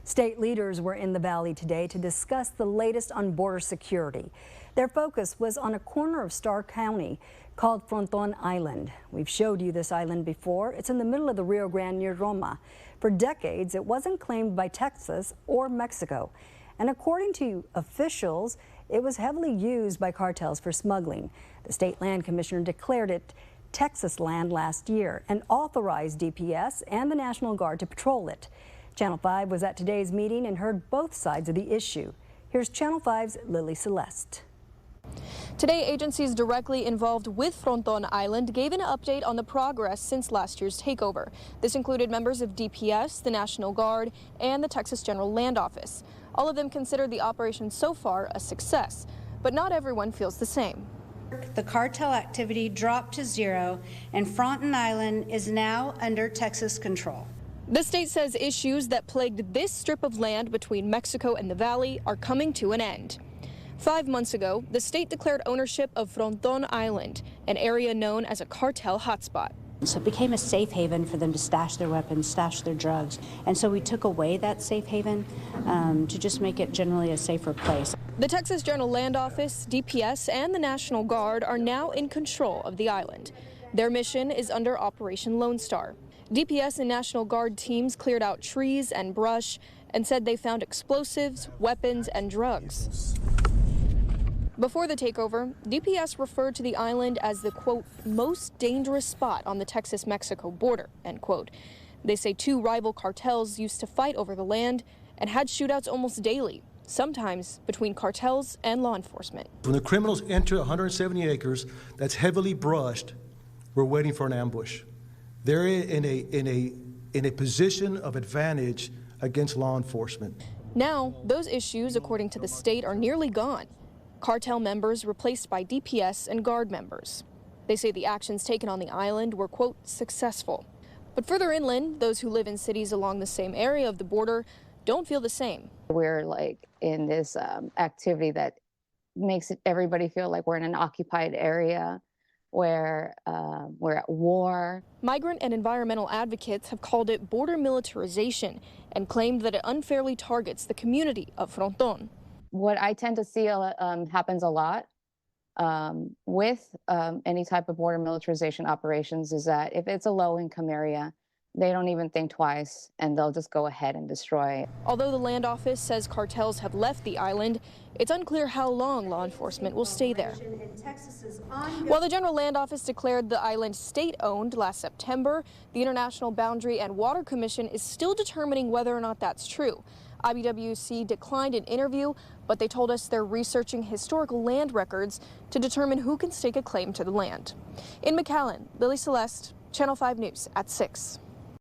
State leaders were in the valley today to discuss the latest on border security. Their focus was on a corner of Starr County called Fronton Island. We've showed you this island before. It's in the middle of the Rio Grande near Roma. For decades, it wasn't claimed by Texas or Mexico. And according to officials, it was heavily used by cartels for smuggling. The state land commissioner declared it Texas land last year and authorized DPS and the National Guard to patrol it. Channel 5 was at today's meeting and heard both sides of the issue. Here's Channel 5's Lily Celeste. Today, agencies directly involved with Fronton Island gave an update on the progress since last year's takeover. This included members of DPS, the National Guard, and the Texas General Land Office. All of them considered the operation so far a success, but not everyone feels the same. The cartel activity dropped to zero, and Fronton Island is now under Texas control. The state says issues that plagued this strip of land between Mexico and the valley are coming to an end. 5 months ago, the state declared ownership of Fronton Island, an area known as a cartel hotspot. So it became a safe haven for them to stash their weapons, stash their drugs. And so we took away that safe haven to just make it generally a safer place. The Texas General Land Office, DPS, and the National Guard are now in control of the island. Their mission is under Operation Lone Star. DPS and National Guard teams cleared out trees and brush and said they found explosives, weapons, and drugs. Before the takeover, DPS referred to the island as the, quote, most dangerous spot on the Texas-Mexico border, end quote. They say two rival cartels used to fight over the land and had shootouts almost daily, sometimes between cartels and law enforcement. When the criminals enter 170 acres that's heavily brushed, we're waiting for an ambush. They're in a position of advantage against law enforcement. Now, those issues, according to the state, are nearly gone. Cartel members replaced by DPS and Guard members. They say the actions taken on the island were, quote, successful. But further inland, those who live in cities along the same area of the border don't feel the same. We're like in this activity that makes everybody feel like we're in an occupied area, where we're at war. Migrant and environmental advocates have called it border militarization and claimed that it unfairly targets the community of Fronton. What I tend to see happens a lot with any type of border militarization operations is that if it's a low-income area, they don't even think twice, and they'll just go ahead and destroy it. Although the land office says cartels have left the island, it's unclear how long law enforcement will stay there. While the General Land Office declared the island state-owned last September, the International Boundary and Water Commission is still determining whether or not that's true. IBWC declined an interview, but they told us they're researching historical land records to determine who can stake a claim to the land. In McAllen, Lily Celeste, Channel 5 News at 6.